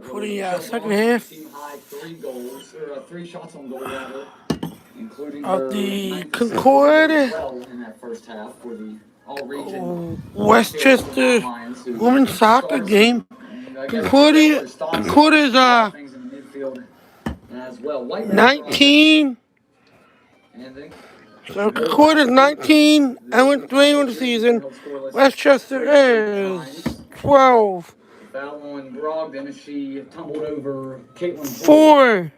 for the second half Team high 3 goals, or 3 shots on goal rather, including of their the 9th assist Concord as well in that first half for the all-region Westchester Lions, who women's soccer started game. and I guess Concord, stopped Concord is a lot of things in the midfield as well. Whiteman 19. and then So Concord is 19 and went 3 on the season. Westchester is 12. foul on Brogdon as she tumbled over Caitlin 4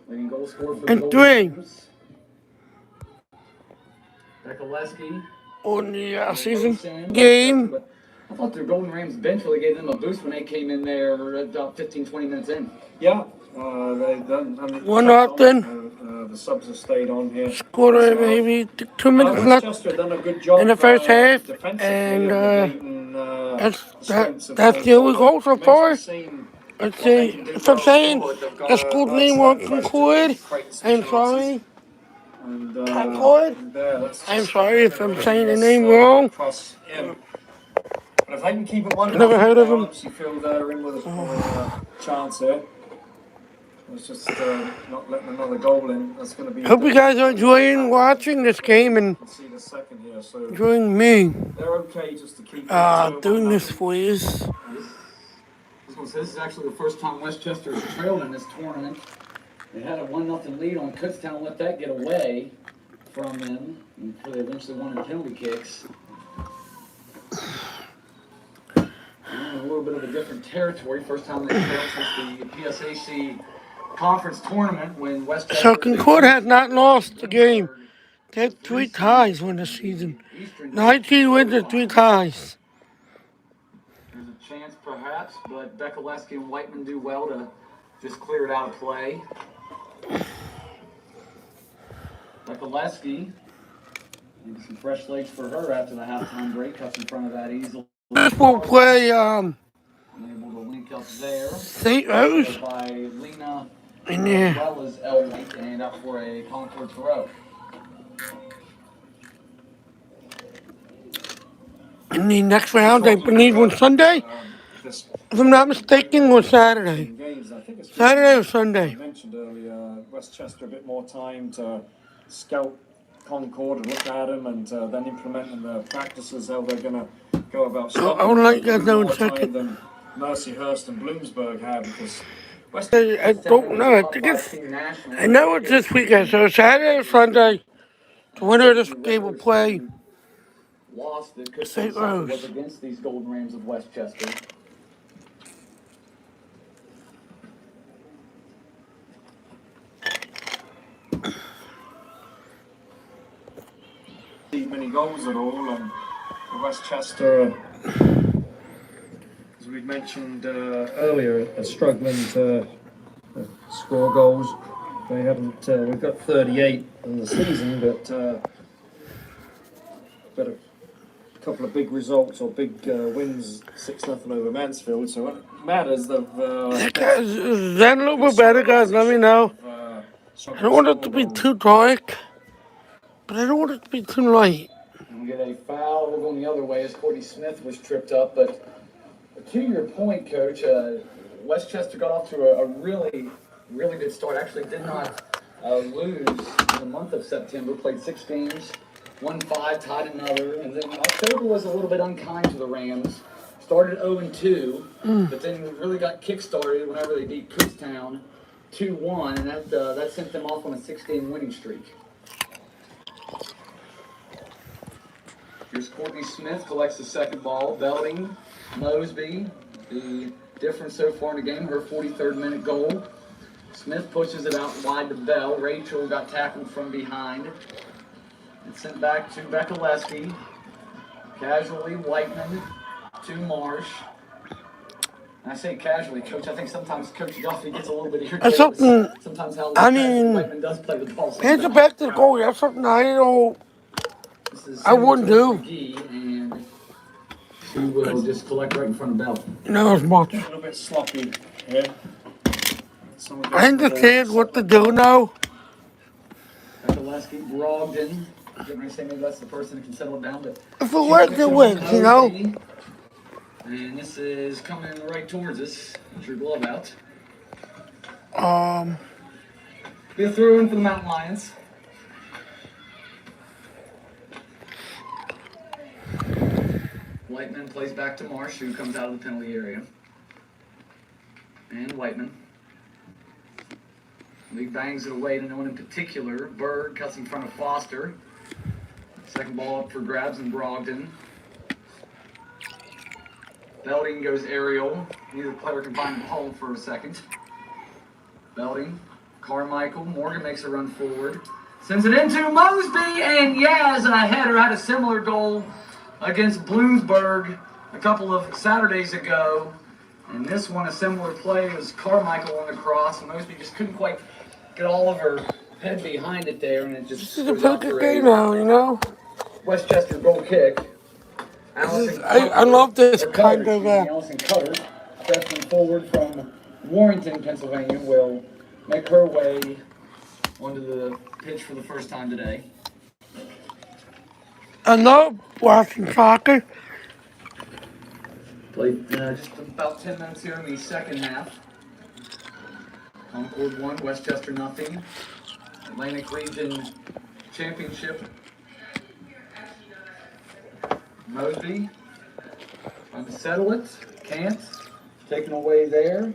leading goal scorer for the and Golden 3 Rams. Bekaleski on the season game. I thought the Golden Rams bench really gave them a boost when they came in there about 15, 20 minutes in. Yeah, they done 1-0. the subs have stayed on here. Scored maybe 2 minutes left Westchester done a good job in the first half, defensively and that's that's the only goal so far. Let's see if I'm saying the school's name wrong, Concord. I'm sorry. Concord. I'm sorry if I'm saying the name wrong. But if they can keep it one, I never heard of them. You feel they're in with a chance here. It's just not letting another goal in. That's going to be. Hope you guys are enjoying watching this game and see the second here, so enjoying me they're okay just to keep doing this for you. This is actually the first time Westchester's trailed in this tournament. They had a 1-0 lead on Kutztown, let that get away from them before they eventually won the penalty kicks. And a little bit of a different territory. First time they trailed since the PSAC conference tournament when Westchester. So Concord has not lost a game. They had 3 ties win this season. 19 wins and 3 ties. There's a chance perhaps, but Bekaleski and Whiteman do well to just clear it out of play. Bekaleski, maybe some fresh legs for her after the halftime break. Cuts in front of that easel. This will play Able to link up there. St. Rose. By Lena In there. as well as Elwink, and up for a Concord throw. In the next round, I believe on Sunday. If I'm not mistaken, on Saturday. Saturday or Sunday. I mentioned earlier, Westchester a bit more time to scout Concord and look at them and then implement in the practices how they're going to go about stopping. I would like you guys to know in a second. Than Mercyhurst and Bloomsburg have because I don't know. I think I know it's this weekend, so Saturday or Sunday. The winner of this game will play Lost that St. Rose. was against these Golden Rams of Westchester. Many goals at all, and Westchester, as we mentioned earlier, are struggling to score goals. They haven't. We've got 38 in the season, but a couple of big results or big wins, 6-0 over Mansfield. So when it matters, they've. Then a little bit better, guys. Let me know. I don't want it to be too dark, but I don't want it to be too light. And we get a foul. We're going the other way as Courtney Smith was tripped up. But to your point, Coach, Westchester got off to a really, really good start. Actually did not lose in the month of September. Played 6 games, won 5, tied another. And then October was a little bit unkind to the Rams. Started 0-2, but then really got kick-started whenever they beat Kutztown 2-1. And that sent them off on a 6-game winning streak. Here's Courtney Smith, collects the second ball. Belding, Mosby, the difference so far in the game, her 43rd minute goal. Smith pushes it out wide to Bell. Rachel got tackled from behind. It's sent back to Bekaleski. Casually, Whiteman to Marsh. And I say casually, Coach. I think sometimes Coach Duffy gets a little bit irritated. That's something, sometimes how Whiteman does play the ball. Hands it back to the goalie. That's something I wouldn't do. And she will just collect right in front of Bell. Not as much. A little bit sloppy here. I understand what to do now. Bekaleski, Brogdon. I'm going to say maybe that's the person who can settle it down. But if it works, it wins, you know. And this is coming right towards us. Get your glove out. Be a throw in for the Mountain Lions. Whiteman plays back to Marsh, who comes out of the penalty area. And Whiteman. League bangs it away to no one in particular. Berg cuts in front of Foster. Second ball up for grabs in Brogdon. Belding goes aerial. Neither player can find the hole for a second. Belding. Carmichael. Morgan makes a run forward. Sends it into Mosby, and Yaz, a header, had a similar goal against Bloomsburg a couple of Saturdays ago. And this one, a similar play, was Carmichael on the cross, and Mosby just couldn't quite get all of her head behind it there, and it just This is a perfect game now, you know? Westchester goal kick. I love this kind of. Allison Cutter, freshman forward from Warrenton, Pennsylvania, will make her way onto the pitch for the first time today. I love watching soccer. Played just about 10 minutes here in the second half. Concord 1, Westchester nothing. Atlantic Region Championship. Mosby trying to settle it. Can't. Taken away there.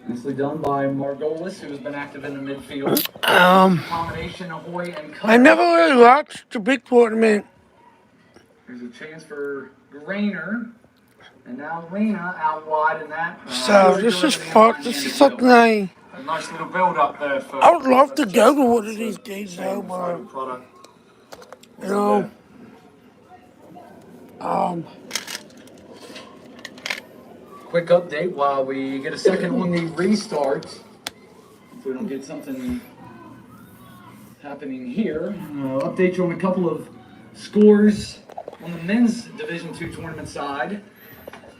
Nicely done by Margolis, who has been active in the midfield. Combination of Hoy and Cutter. I never really watched the big tournament. There's a chance for Grainer. And now Lena out wide in that. So this is fun. This is something A nice little build up there for. I would love to go to one of these games though, but you know, quick update while we get a second on the restart. If we don't get something happening here, update you on a couple of scores on the men's Division II tournament side.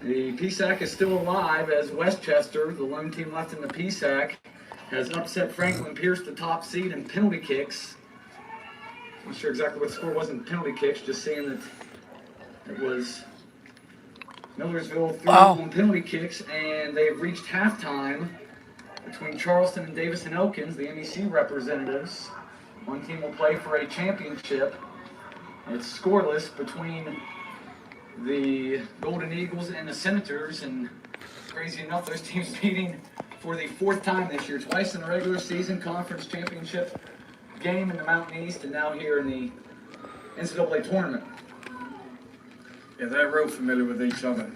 The PSAC is still alive as Westchester, the lone team left in the PSAC, has upset Franklin Pierce, the top seed, in penalty kicks. Not sure exactly what the score was in penalty kicks, just seeing that it was Millersville 3-1 penalty kicks, and they have reached halftime between Charleston and Davis and Elkins, the MEC representatives. One team will play for a championship. It's scoreless between the Golden Eagles and the Senators, and crazy enough, those teams meeting for the fourth time this year, twice in the regular season conference championship game in the Mountain East, and now here in the NCAA tournament. Yeah, they're real familiar with each other.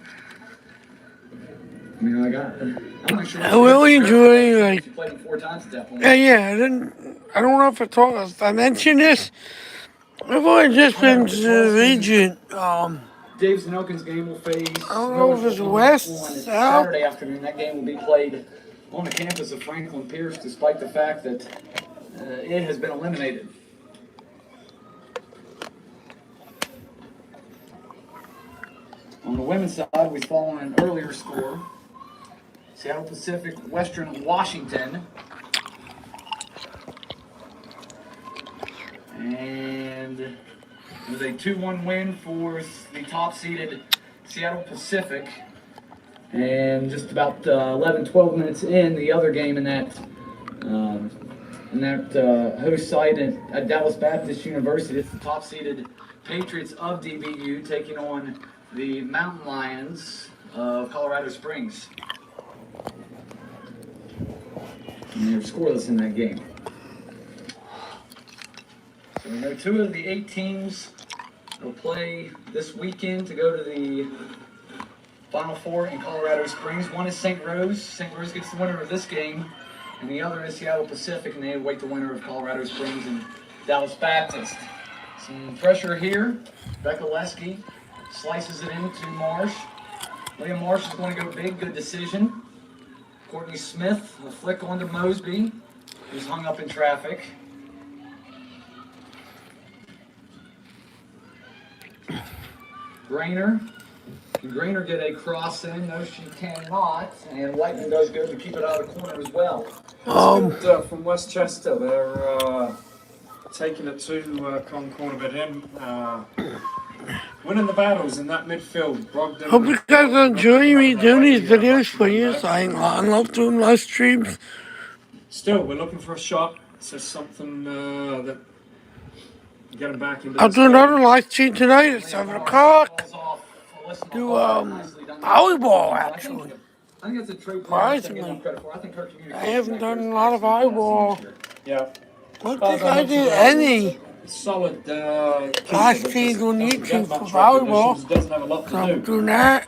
I mean, I'm not sure. I really enjoy like. You played them 4 times at that point. Yeah. I don't know if I mentioned this. I've only just been to the region. Davis and Elkins game will face. I don't know if it's west, on south. Saturday afternoon. That game will be played on the campus of Franklin Pierce, despite the fact that it has been eliminated. On the women's side, we fall on an earlier score. Seattle Pacific, Western Washington. And it was a 2-1 win for the top-seeded Seattle Pacific. And just about 11, 12 minutes in, the other game in that host site at Dallas Baptist University, it's the top-seeded Patriots of DBU taking on the Mountain Lions of Colorado Springs. And they're scoreless in that game. So we know 2 of the 8 teams will play this weekend to go to the Final Four in Colorado Springs. One is St. Rose. St. Rose gets the winner of this game, and the other is Seattle Pacific, and they await the winner of Colorado Springs and Dallas Baptist. Some pressure here. Becca Lesky slices it into Marsh. Liam Marsh is going to go big. Good decision. Courtney Smith, a flick onto Mosby, who's hung up in traffic. Grainer. Can Grainer get a cross in? No, she cannot. And Whiteman does good to keep it out of the corner as well. Good, from Westchester, they're taking it to Concord a bit in. winning the battles in that midfield. Brogdon, Hope you guys are enjoying me doing these videos for you. So I love doing live streams. Still, we're looking for a shot. It's just something that get him back into I'll this do game. another live stream tonight at 7 o'clock. Do volleyball actually. I think that's a trade Surprisingly, I haven't done a lot of volleyball. Yeah. I don't think I did any Solid. live streams on YouTube for volleyball. Doesn't have a lot So to I'm do. doing that.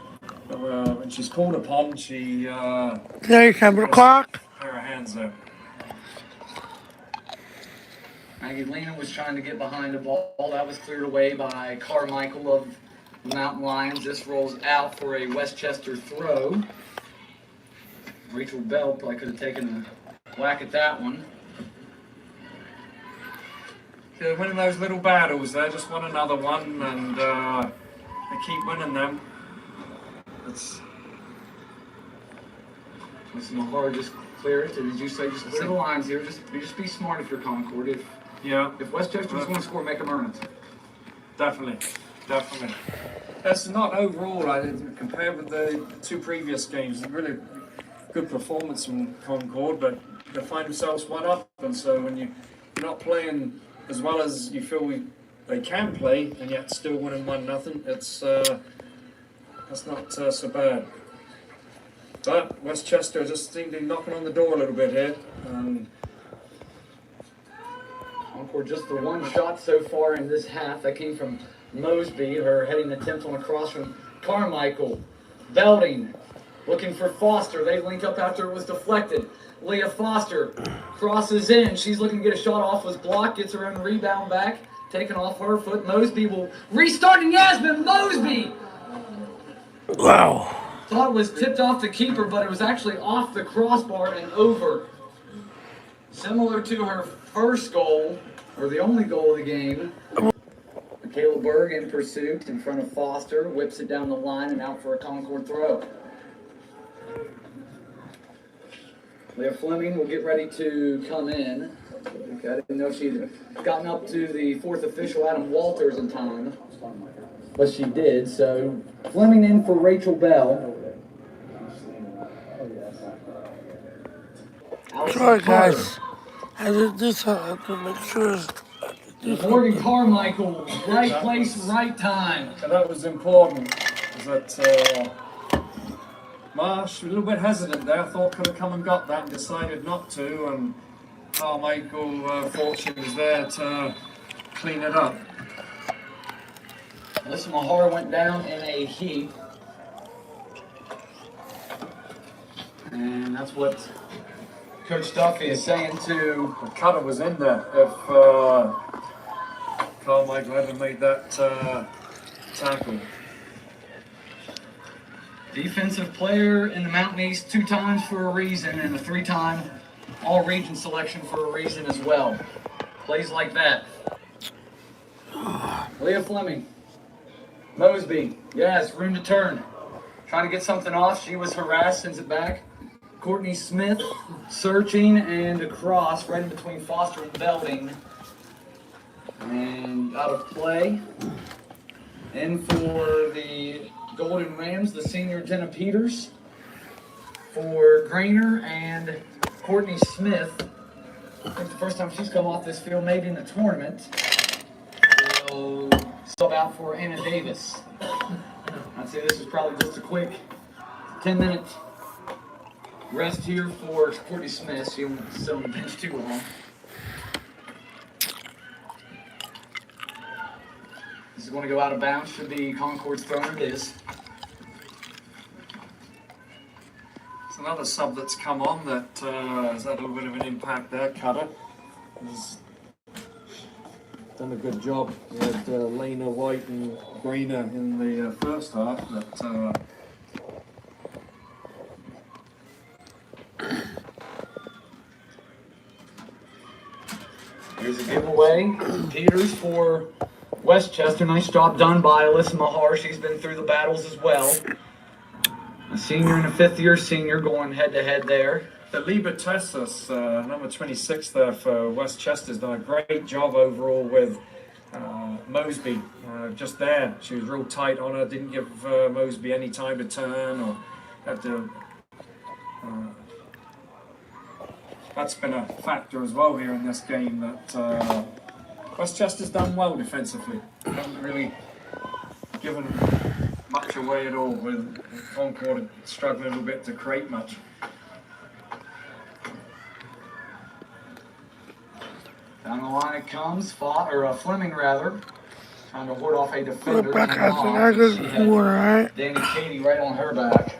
When she's called upon, she Today, 7 o'clock. pair of hands there. Magdalena was trying to get behind the ball. That was cleared away by Carmichael of the Mountain Lions. This rolls out for a Westchester throw. Rachel Bell probably could have taken a whack at that one. They're winning those little battles. They just won another one, and they keep winning them. It's Mr. Mahar just clear it. Did you say just clear the lines here? Just be smart if you're Concord. If Westchester was going to score, make them earn it. definitely. That's not overall, compared with the two previous games, a really good performance from Concord, but they find themselves one up, and so when you're not playing as well as you feel they can play, and yet still winning 1-0, that's not so bad. But Westchester just seemed to be knocking on the door a little bit here. Concord just the one shot so far in this half. That came from Mosby. Her heading attempt on a cross from Carmichael. Belding looking for Foster. They link up after it was deflected. Leah Foster crosses in. She's looking to get a shot off. Was blocked. Gets her own rebound back. Taken off her foot. Mosby will restart. And Yasmin Mosby! Wow. Thought it was tipped off the keeper, but it was actually off the crossbar and over. Similar to her first goal, or the only goal of the game. Michaela Berg in pursuit in front of Foster, whips it down the line and out for a Concord throw. Leah Fleming will get ready to come in. Okay, I didn't know if she'd gotten up to the fourth official, Adam Walters, in time. But she did, so Fleming in for Rachel Bell. Sorry guys, I did this to make sure. Morgan Carmichael, right place, right time. And that was important, is that Marsh, a little bit hesitant there, thought could have come and got that and decided not to, and Carmichael, fortune was there to clean it up. Alyssa Mahar went down in a heap. And that's what Coach Duffy is saying to... The cutter was in there. If Carmichael hadn't made that tackle. Defensive player in the Mountain East 2 times for a reason, and a 3-time all-region selection for a reason as well. Plays like that. Leah Fleming. Mosby. Yes, room to turn. Trying to get something off. She was harassed, sends it back. Courtney Smith searching and across right in between Foster and Belding. And out of play. In for the Golden Rams, the senior Jenna Peters. For Grainer and Courtney Smith. I think the first time she's come off this field, maybe in the tournament. Will sub out for Anna Davis. I'd say this is probably just a quick 10-minute rest here for Courtney Smith. She won't sit on the bench too long. This is going to go out of bounds. Should be Concord's throw. It is. It's another sub that's come on that has had a little bit of an impact there. Cutter has done a good job. We had Lena White and Grainer in the first half, but Here's a giveaway. Peters for Westchester. Nice job done by Alyssa Mahar. She's been through the battles as well. A senior and a fifth-year senior going head-to-head there. the Liebert Tessus, number 26 there for Westchester's done a great job overall with Mosby just there. She was real tight on her, didn't give Mosby any time to turn or have to. That's been a factor as well here in this game that Westchester's done well defensively. Haven't really given much away at all, with Concord struggling a little bit to create much. Down the line it comes, Fleming rather, trying to ward off a defender. Back I got water, right? Danny Katie right on her back.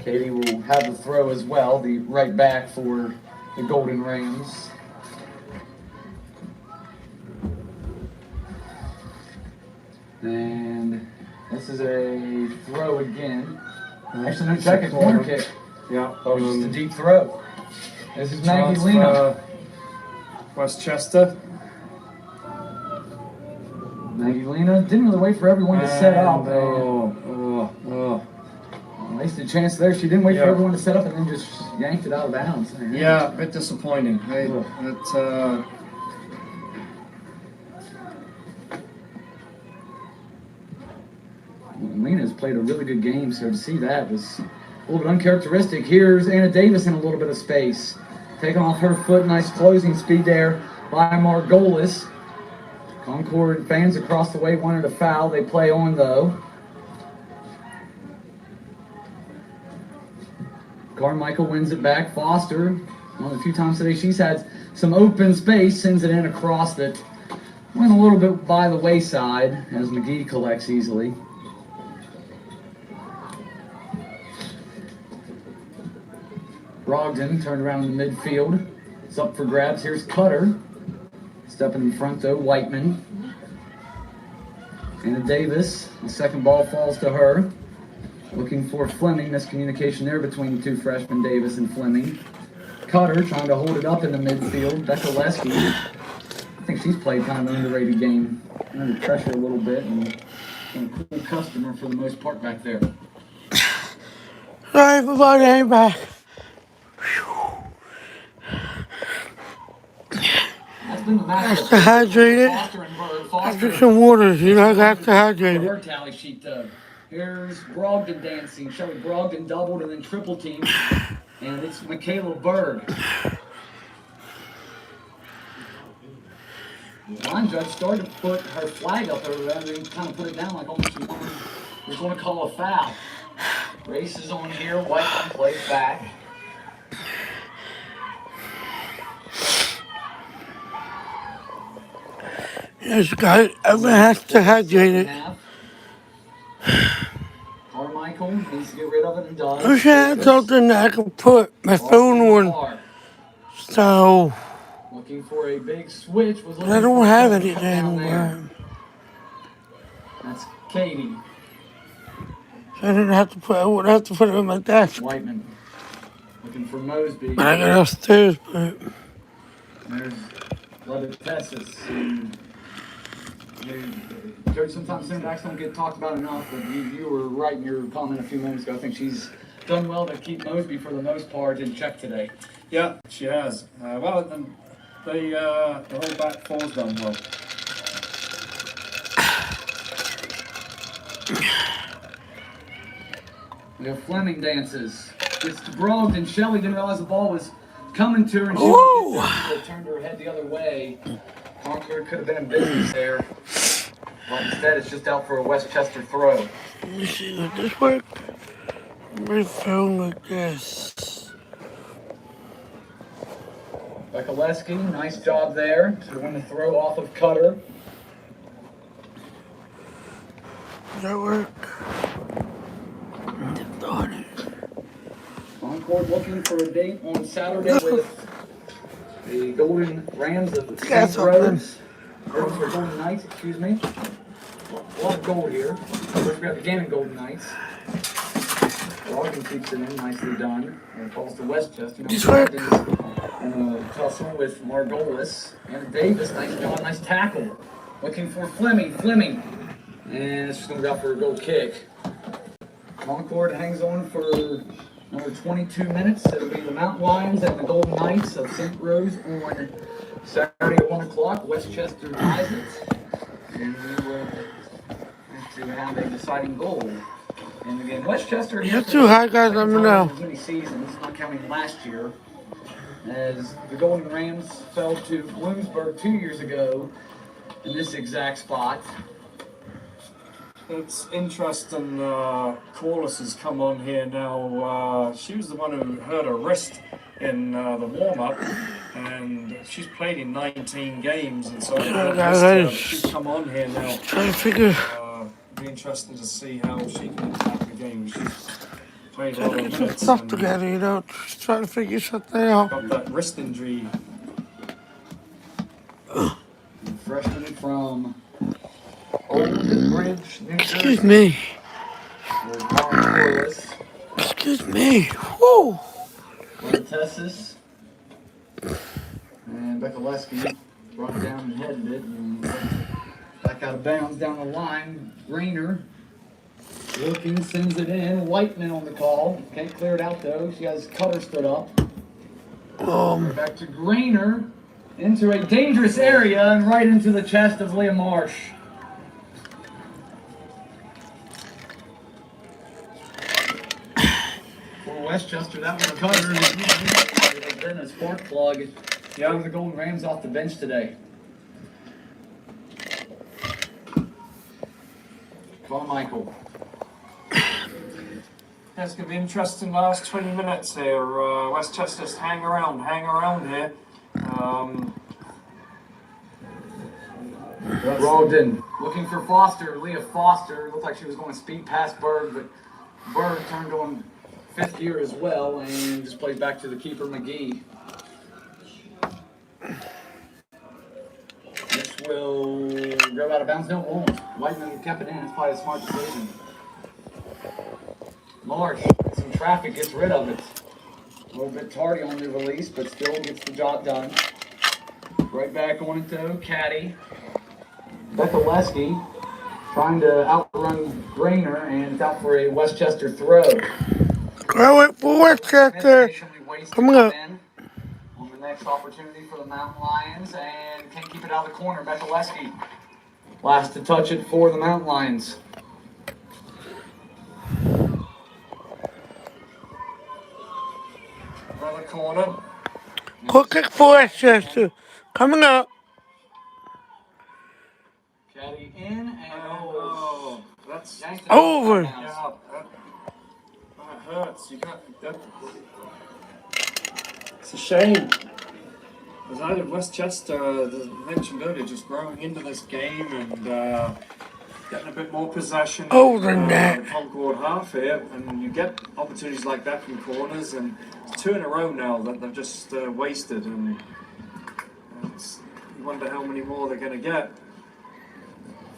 Katie will have the throw as well, the right back for the Golden Rams. And this is a throw again. Actually, no, check it, corner kick. Yeah. Oh, just a deep throw. This is Maggie Lena. Westchester. Maggie Lena didn't really wait for everyone to set up. Wasted a chance there. She didn't wait for everyone to set up and then just yanked it out of bounds. Yeah, a bit disappointing. Lena's played a really good game, so to see that was a little bit uncharacteristic. Here's Anna Davis in a little bit of space. Taking off her foot, nice closing speed there by Margolis. Concord fans across the way wanted a foul. They play on though. Carmichael wins it back. Foster, one of the few times today she's had some open space, sends it in across that. Went a little bit by the wayside as McGee collects easily. Brogdon turned around in the midfield. It's up for grabs. Here's Cutter. Stepping in front though, Whiteman. Anna Davis. The second ball falls to her. Looking for Fleming. Miscommunication there between the two freshmen, Davis and Fleming. Cutter trying to hold it up in the midfield. Becca Lesky. I think she's played kind of an underrated game. Under pressure a little bit and a cool customer for the most part back there. Sorry for my name back. That's been the matchup. Got to hydrate it. I drink some water, you know, I got to hydrate Her it. tally sheet though. Here's Brogdon dancing. Shelly Brogdon doubled and then triple teamed. And it's Michaela Berg. The line judge started to put her flag up over there and then kind of put it down like almost was going to call a foul. Race is on here. Whiteman plays back. Yes, guys, everyone has to hydrate it. Carmichael needs to get rid of it and does. I wish I had something that I could put my phone on. So, Looking for a big switch. I don't have anything. That's Katie. So I didn't have to put. I wouldn't have to put it on my desk. Whiteman. Looking for Mosby. But I got upstairs, but There's Levitassis. Coach, sometimes center backs don't get talked about enough, but you were right in your comment a few minutes ago. I think she's done well to keep Mosby for the most part in check today. Yeah, she has. Well, the whole back four's done well. We have Fleming dances. It's to Brogdon. Shelley didn't realize the ball was coming to her, and she turned her head the other way. Concord could have been in business there, but instead it's just out for a Westchester throw. let me see. Does this work? My phone like this. Becca Lesky, nice job there to win the throw off of Cutter. Does that work? Concord looking for a date on Saturday with the Golden Rams of St. Rose. Or Golden Knights, excuse me. A lot of gold here. First we have the Gannon Golden Knights. Brogdon keeps it in, nicely done. And it falls to Westchester. And a tussle with Margolis. And Davis, nice job, nice tackle. Looking for Fleming. And it's just going to go for a goal kick. Concord hangs on for another 22 minutes. It'll be the Mountain Lions and the Golden Knights of St. Rose on Saturday at 1 o'clock. Westchester ties it. And we will to have a deciding goal in the game. Westchester You're too high, guys. Let me know. as many seasons, not counting last year, as the Golden Rams fell to Bloomsburg 2 years ago in this exact spot. It's interesting. Corliss has come on here now. She was the one who hurt her wrist in the warm-up, and she's played in 19 games, and so she's come on here now. Trying to figure. Be interesting to see how she can attack the game. She's played a lot Trying to of get some minutes. stuff together, you know. Just trying to figure something out. Got that wrist injury. Freshman from Old Bridge, New Jersey. Excuse me. Corliss. Excuse me. Woo. Tessis and Bekalewski brought it down and headed it, and back out of bounds down the line. Grainer looking, sends it in. Whiteman on the call. Can't clear it out though. She has Cutter stood up. Back to Grainer into a dangerous area and right into the chest of Leah Marsh. Westchester, that was Cutter. It has been a spark plug. Yeah, the Golden Rams off the bench today. Carmichael. It's going to be interesting last 20 minutes here. Westchester's hang around here. Brogdon looking for Foster. Leah Foster looked like she was going to speed past Berg, but Berg turned on fifth gear as well and just plays back to the keeper McGee. This will go out of bounds. No, it won't. Whiteman kept it in. It's probably a smart decision. Marsh, some traffic, gets rid of it. A little bit tardy on the release, but still gets the job done. Right back on it though, Caddy. Bekalewski trying to outrun Grainer, and it's out for a Westchester throw. Throw it for Westchester. Coming up. On the next opportunity for the Mountain Lions, and can't keep it out of the corner. Bekalewski last to touch it for the Mountain Lions. Another corner. Quick kick for Westchester. Coming up. Caddy in, and that's over. Yeah, that hurts. You can't. It's a shame. As I did Westchester, as mentioned earlier, just growing into this game and getting a bit more possession. Over that. The Concord half here, and you get opportunities like that from corners, and it's 2 in a row now that they've just wasted, and you wonder how many more they're going to get.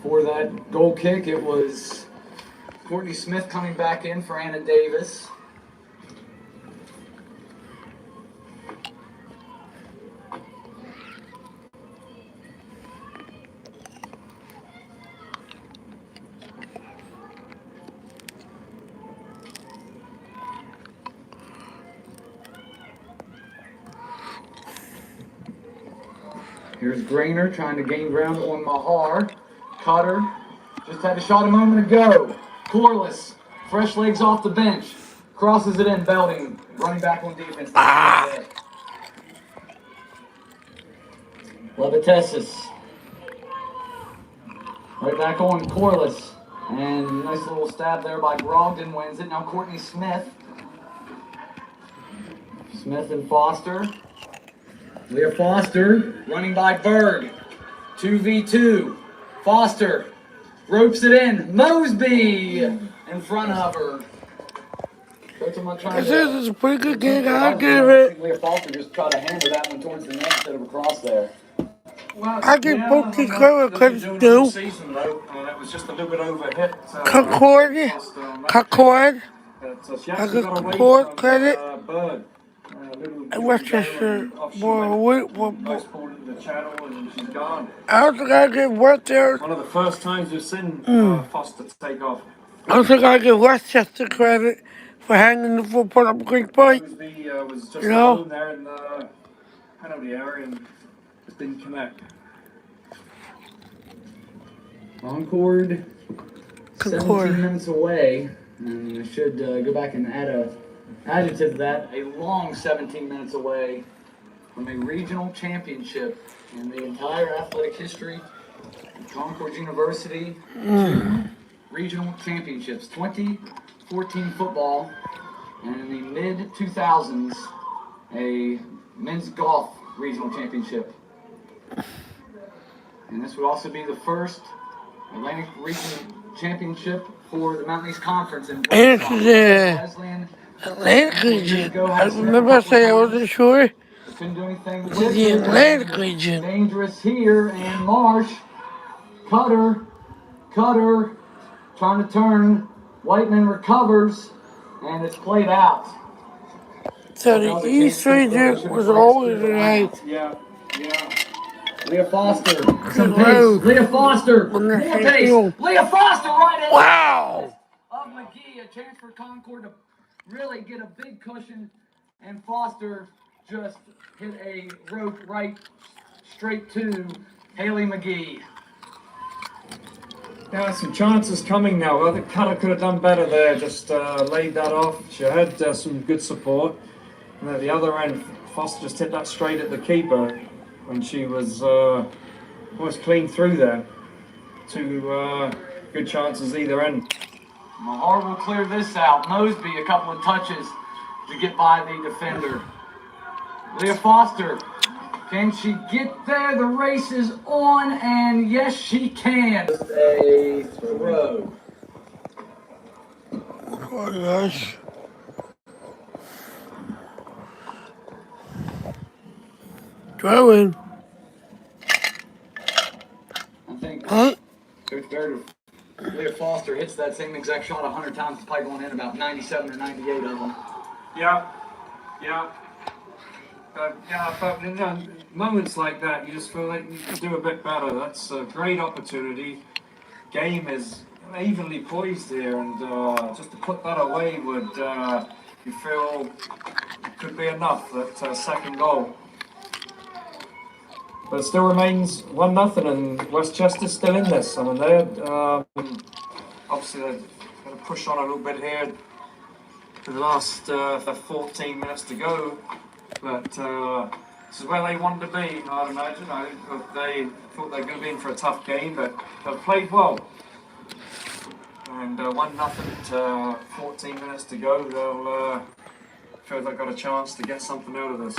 For that goal kick, it was Courtney Smith coming back in for Anna Davis. Here's Grainer trying to gain ground on Mahar. Cutter just had a shot a moment ago. Corliss, fresh legs off the bench. Crosses it in, Belding, running back on defense. Levitessis. Right back on Corliss. And nice little stab there by Brogdon wins it. Now Courtney Smith. Smith and Foster. Leah Foster running by Berg. 2v2. Foster ropes it in. Mosby in front of her. This is a pretty good game. I'll give it. Leah Foster just tried to hammer that one towards the net instead of across there. Well, I give both these girls because It do. Season, though, it was just a little bit overhit. Concord. Concord. I give Concord credit. And Westchester. I also gotta give Westchester. One of the first times we've seen Foster take off. I also gotta give Westchester credit for hanging the football up a great point. Was just alone there in the penalty area and just didn't connect. Concord, 17 Concord. minutes away. And I should go back and add a adjective to that. A long 17 minutes away from a regional championship in the entire athletic history of Concord University. 2 regional championships, 2014 football, and in the mid-2000s, a men's golf regional championship. And this would also be the first Atlantic Region Championship for the Mountain East Conference. And And it's the Atlantic Region. I remember I said I wasn't sure. couldn't do anything It's with the it. Atlantic Region. Dangerous here, and Marsh, Cutter, trying to turn. Whiteman recovers, and it's played out. So the East Region was always right. Yeah. Leah Foster, some Road. pace. Leah Foster, On the more same pace. field. Leah Foster right in. Wow! Of McGee, a chance for Concord to really get a big cushion, and Foster just hit a rope right straight to Haley McGee. Yeah, some chances coming now. I think Cutter could have done better there, just laid that off. She had some good support. And at the other end, Foster just hit that straight at the keeper when she was almost clean through there. 2 good chances either end. Mahar will clear this out. Mosby, a couple of touches to get by the defender. Leah Foster, can she get there? The race is on, and yes, she can. Just a throw. Oh gosh. Throwing. I think Huh? Coach Baird, Leah Foster hits that same exact shot 100 times. It's probably going in about 97 or 98 of them. Yeah. But you know, moments like that, you just feel like you could do a bit better. That's a great opportunity. Game is evenly poised here, and just to put that away would, you feel, could be enough. That second goal. But it still remains 1-0, and Westchester's still in this. I mean, they're obviously they're going to push on a little bit here for the last 14 minutes to go. But this is where they wanted to be, I'd imagine. They thought they were going to be in for a tough game, but they've played well. And 1-0 to 14 minutes to go. They'll feel they've got a chance to get something out of this.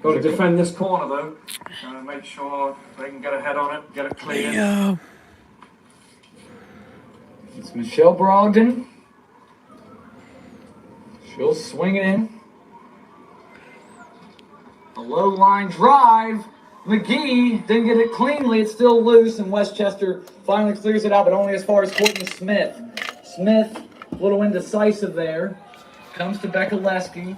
Got to defend this corner though, and make sure they can get a head on it, get it cleared. Yeah. It's Michelle Brogdon. She'll swing it in. A low line drive. McGee didn't get it cleanly. It's still loose, and Westchester finally clears it out, but only as far as Courtney Smith. Smith, a little indecisive there. Comes to Becca Lesky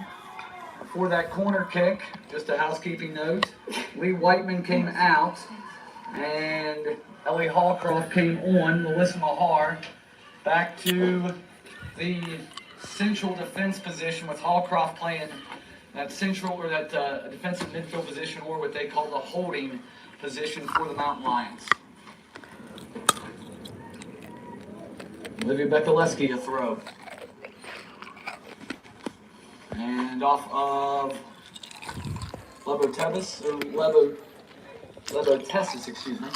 for that corner kick. Just a housekeeping note. Lee Whiteman came out, and Ellie Hallcroft came on. Melissa Mahar back to the central defense position with Hallcroft playing that central or that defensive midfield position, or what they call the holding position for the Mountain Lions. Olivia Bekaleski a throw. And off of Lebotessis, excuse me.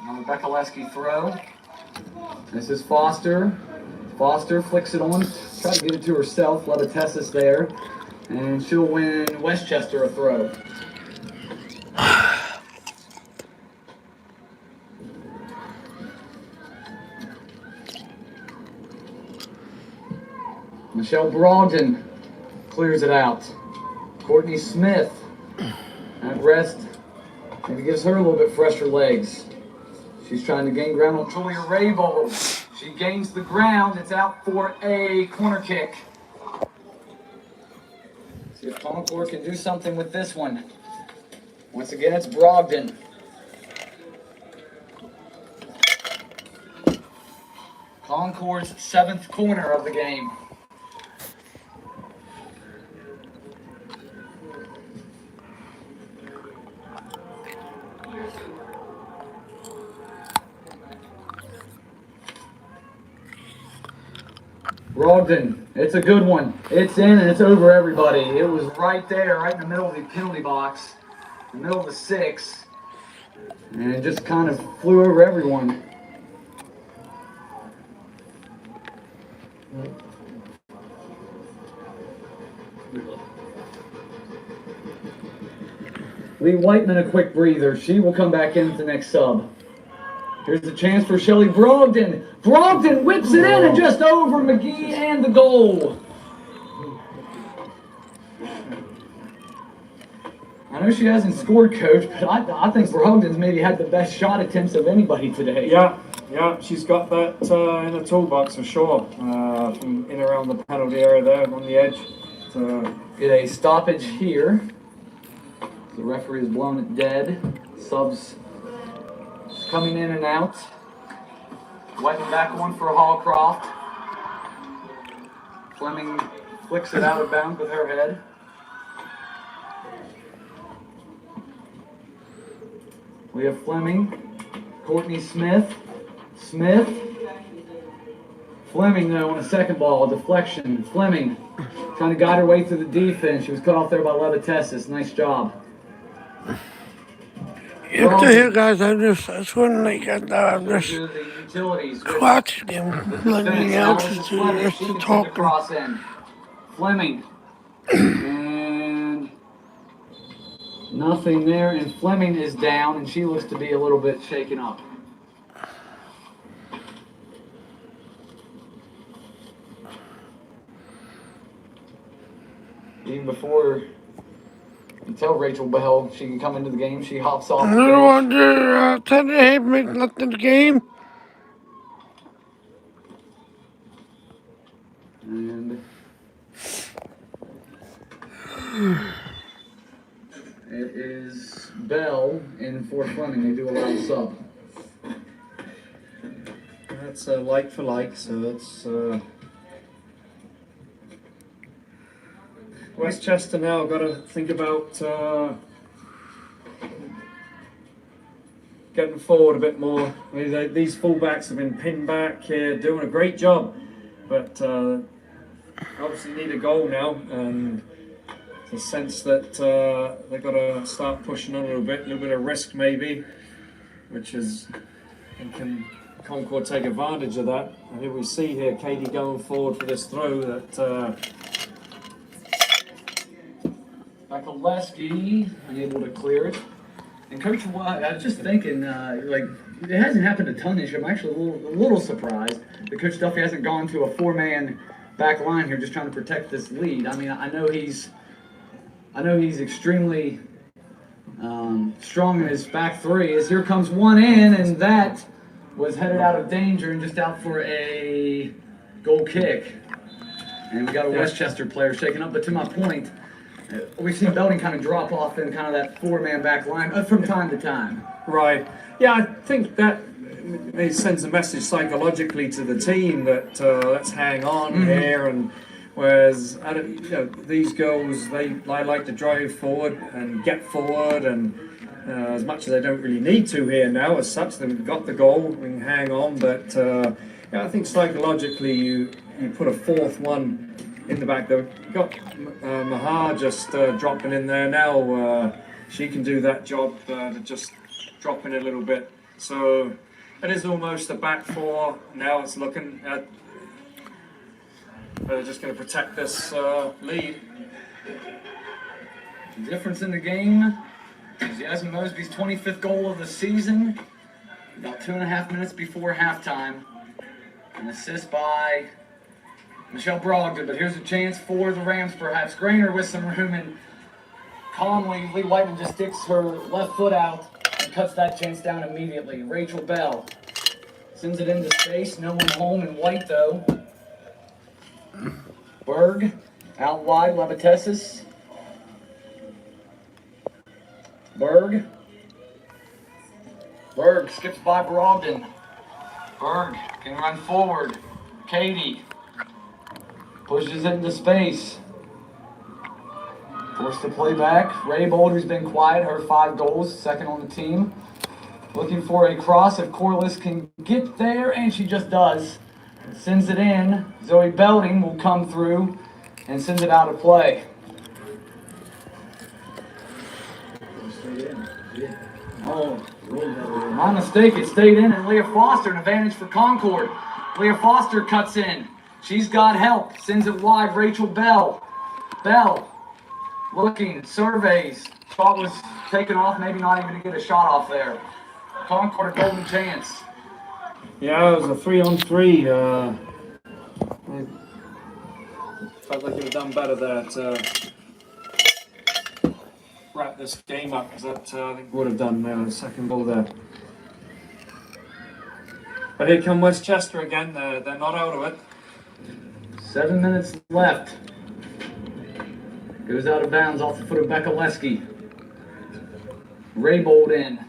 On the Bekaleski throw. This is Foster. Foster flicks it on, try to get it to herself. Lebotessis there. And she'll win Westchester a throw. Michelle Brogdon clears it out. Courtney Smith at rest. Maybe gives her a little bit fresher legs. She's trying to gain ground on Julia Raybold. She gains the ground. It's out for a corner kick. See if Concord can do something with this one. Once again, it's Brogdon. Concord's 7th corner of the game. Brogdon, it's a good one. It's in and it's over everybody. It was right there, right in the middle of the penalty box, in the middle of the 6, and it just kind of flew over everyone. Lee Whiteman a quick breather. She will come back in at the next sub. Here's a chance for Shelly Brogdon. Brogdon whips it in and just over McGee and the goal. I know she hasn't scored, Coach, but I think Brogdon's maybe had the best shot attempts of anybody today. Yeah, she's got that in the toolbox for sure. From in around the penalty area there on the edge. Get a stoppage here. The referee has blown it dead. Subs coming in and out. Whiteman back one for Hallcroft. Fleming flicks it out of bounds with her head. We have Fleming, Courtney Smith. Fleming though on a second ball, deflection. Fleming trying to guide her way through the defense. She was cut off there by Levitassis. Nice job. Up to here, guys. I just want to I'm just watching him. Letting else to do just to talk. Fleming. And nothing there. And Fleming is down, and she looks to be a little bit shaken up. Even before you tell Rachel Bell she can come into the game, she hops off. I don't want to tell you, hey, make nothing the game. And it is Bell in for Fleming. They do allow a sub. That's like for like, so it's Westchester now got to think about getting forward a bit more. I mean, these fullbacks have been pinned back here, doing a great job, but obviously need a goal now, and the sense that they've got to start pushing on a little bit of risk maybe, which is, and can Concord take advantage of that? And here we see here Katie going forward for this throw that. Michaelewski unable to clear it. And Coach Watt, I was just thinking, like, it hasn't happened a ton this year. I'm actually a little surprised that Coach Duffy hasn't gone to a 4-man back line here, just trying to protect this lead. I mean, I know he's extremely strong in his back three. As here comes one in, and that was headed out of danger and just out for a goal kick. And we got a Westchester player shaken up. But to my point, we've seen Belding kind of drop off in kind of that 4-man back line from time to time. Right. Yeah, I think that it sends a message psychologically to the team that let's hang on here. And whereas these girls, they like to drive forward and get forward, and as much as they don't really need to here now, as such, they've got the goal and hang on. But I think psychologically, you put a fourth one in the back. They've got Mahar just dropping in there now. She can do that job to just drop in a little bit. So it is almost a back four. Now it's looking at they're just going to protect this lead. The difference in the game is Yasmin Mosby's 25th goal of the season. About 2.5 minutes before halftime. An assist by Michelle Brogdon, but here's a chance for the Rams, perhaps. Grainer with some room, and calmly, Lee Whiteman just sticks her left foot out and cuts that chance down immediately. Rachel Bell sends it into space. No one home in white, though. Berg out wide, Levitassis. Berg skips by Brogdon. Berg can run forward. Katie pushes it into space. Forced to play back. Ray Boulder's been quiet. Her 5 goals, second on the team. Looking for a cross if Corliss can get there, and she just does. Sends it in. Zoe Belding will come through and sends it out of play. Oh, my mistake. It stayed in, and Leah Foster, an advantage for Concord. Leah Foster cuts in. She's got help. Sends it wide. Rachel Bell. Bell looking, surveys. Thought was taken off, maybe not even to get a shot off there. Concord a golden chance. Yeah, it was a 3-on-3. I felt like it would have done better there to wrap this game up, because that I think would have done the second goal there. But here come Westchester again. They're not out of it. 7 minutes left. Goes out of bounds off the foot of Becca Lesky. Raybold in.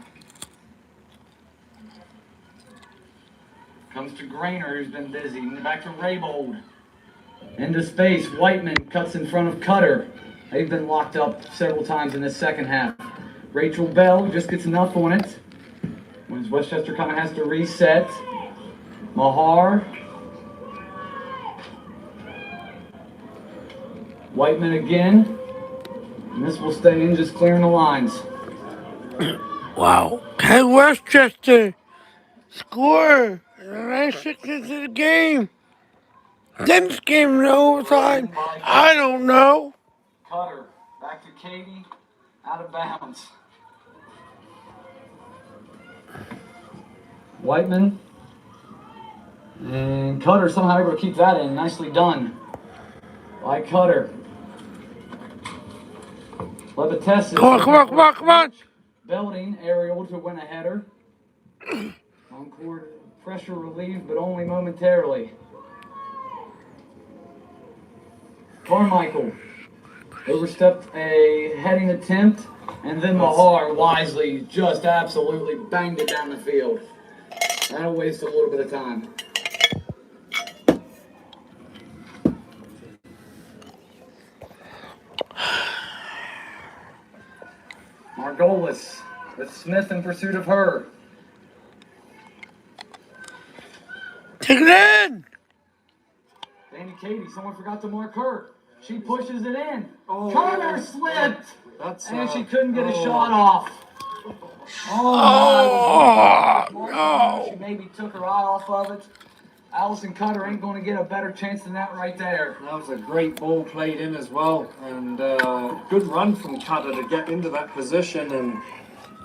Comes to Grainer, who's been busy. Back to Raybold. Into space. Whiteman cuts in front of Cutter. They've been locked up several times in this second half. Rachel Bell just gets enough on it. When Westchester kind of has to reset. Mahar. Whiteman again. And this will stay in, just clearing the lines. Wow. Can Westchester score in the last 6 minutes of the game? Then this game in overtime. I don't know. Cutter. Back to Katie. Out of bounds. Whiteman. And Cutter somehow able to keep that in. Nicely done by Cutter. Levites. Come on. Belding, aerial to win a header. Concord pressure relieved, but only momentarily. Carmichael overstepped a heading attempt, and then Mahar wisely just absolutely banged it down the field. That'll waste a little bit of time. Margolis with Smith in pursuit of her. Take it in. Danny Katie, someone forgot to mark her. She pushes it in. Oh, Connor slipped. And she couldn't get a oh. shot off. Oh, She no. maybe took her eye off of it. Allison Cutter ain't going to get a better chance than that right there. That was a great ball played in as well, and good run from Cutter to get into that position, and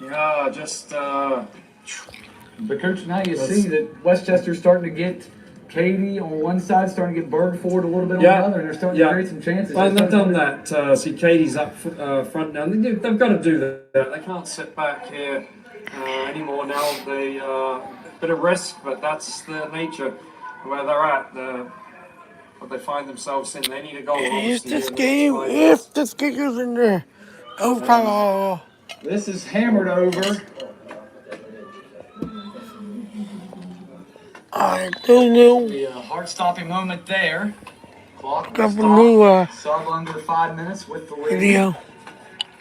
yeah, just. But Coach, now you see that Westchester's starting to get Katie on one side, starting to get Berg forward a little bit on the other, and they're starting to create some chances. Well, they've done that. See, Katie's up front now. They've got to do that. They can't sit back here anymore now. They bit of risk, but that's the nature where they're at. What they find themselves in. They need a goal. If this game goes in there, overtime. This is hammered over. I don't know. The heart-stopping moment there. Clock Couple will new stop. Sub under 5 minutes with the lead. video.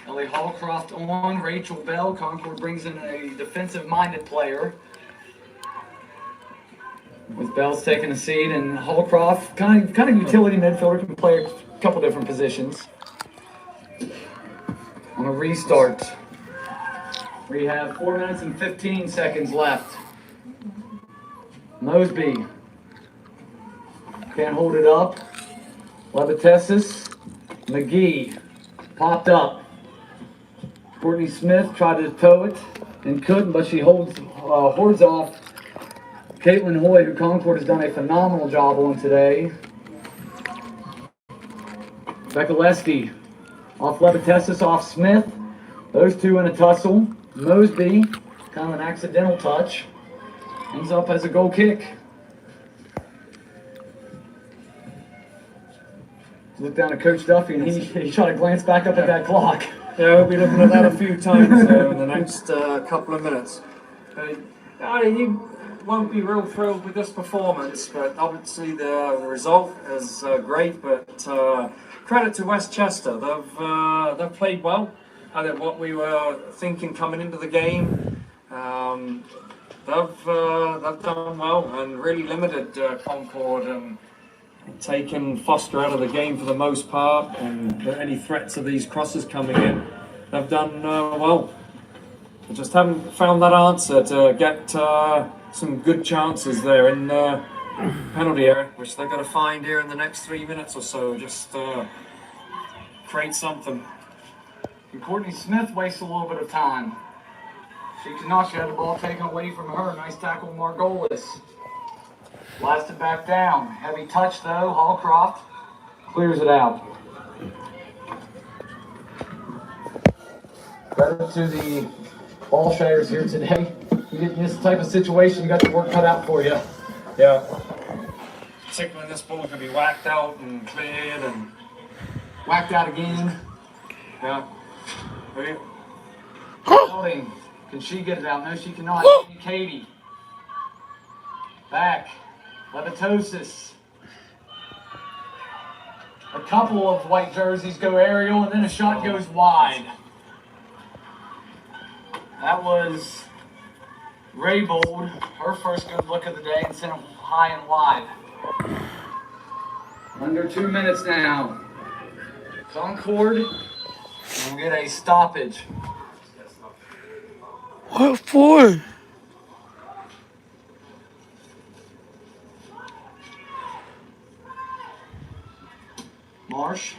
Ellie Hallcroft on. Rachel Bell. Concord brings in a defensive-minded player. With Bell's taking a seat, and Hallcroft, kind of utility midfielder, can play a couple different positions. On a restart, we have 4 minutes and 15 seconds left. Mosby can't hold it up. Levites, McGee popped up. Courtney Smith tried to tow it and couldn't, but she hoards off Caitlin Hoy, who Concord has done a phenomenal job on today. Becca Lesky off Levites, off Smith. Those two in a tussle. Mosby, kind of an accidental touch. Ends up as a goal kick. Look down at Coach Duffy, and he tried to glance back up at that clock. Yeah, we'll be looking at that a few times in the next couple of minutes. You won't be real thrilled with this performance, but obviously the result is great. But credit to Westchester, they've played well. I think what we were thinking coming into the game. they've done well and really limited Concord and taken Foster out of the game for the most part, and any threats of these crosses coming in, they've done well. They just haven't found that answer to get some good chances there in the penalty area, which they've got to find here in the next 3 minutes or so. Just create something. And Courtney Smith wastes a little bit of time. She cannot get the ball taken away from her. Nice tackle, Margolis. Blasted back down. Heavy touch though. Hallcroft clears it out. Credit to the ball shares here today. You get in this type of situation, you got the work cut out for you. Yeah. Particularly when this ball can be whacked out and cleared and Whacked out again. yeah. Ready? Holding. Can she get it out? No, she cannot. Katie. Back. Levitosis. A couple of white jerseys go aerial, and then a shot goes wide. That was Raybold, her first good look of the day, and sent it high and wide. Under 2 minutes now. Concord will get a stoppage. What for? Marsh,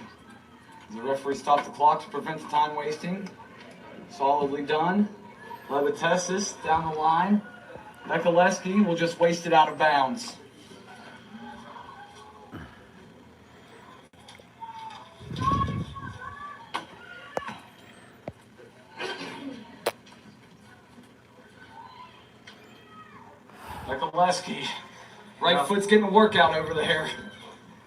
the referee stopped the clock to prevent the time wasting. Solidly done. Levitesis down the line. Mikuleski will just waste it out of bounds. Mikuleski, right foot's getting a workout over there.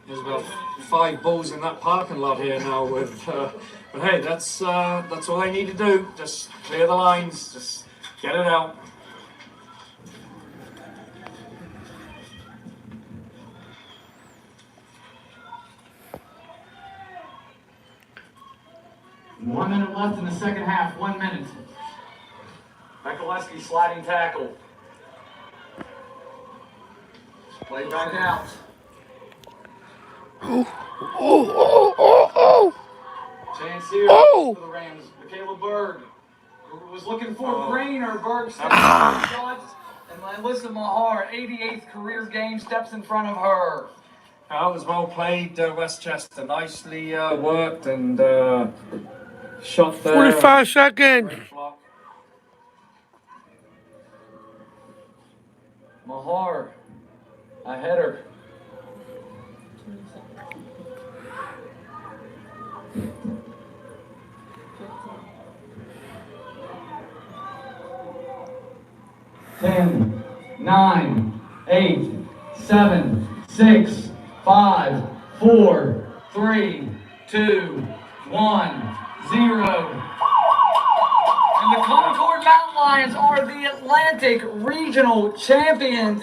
There's about 5 balls in that parking lot here now. With, but hey, that's all they need to do. Just clear the lines. Just get it out. One minute left in the second half. 1 minute. Mikuleski sliding tackle. Play back out. Chance here for the Rams. Michaela Berg, who was looking for Grainer. Berg steps in shots, and Alyssa Mahar, 88th career game, steps in front of her. That was well played, Westchester. Nicely worked and shot there. 45 seconds. Great block. Mahar, a header. Ten, 9, 8, 7, 6, 5, 4, 3, 2, 1, 0. And the Concord Mountain Lions are the Atlantic Regional Champions.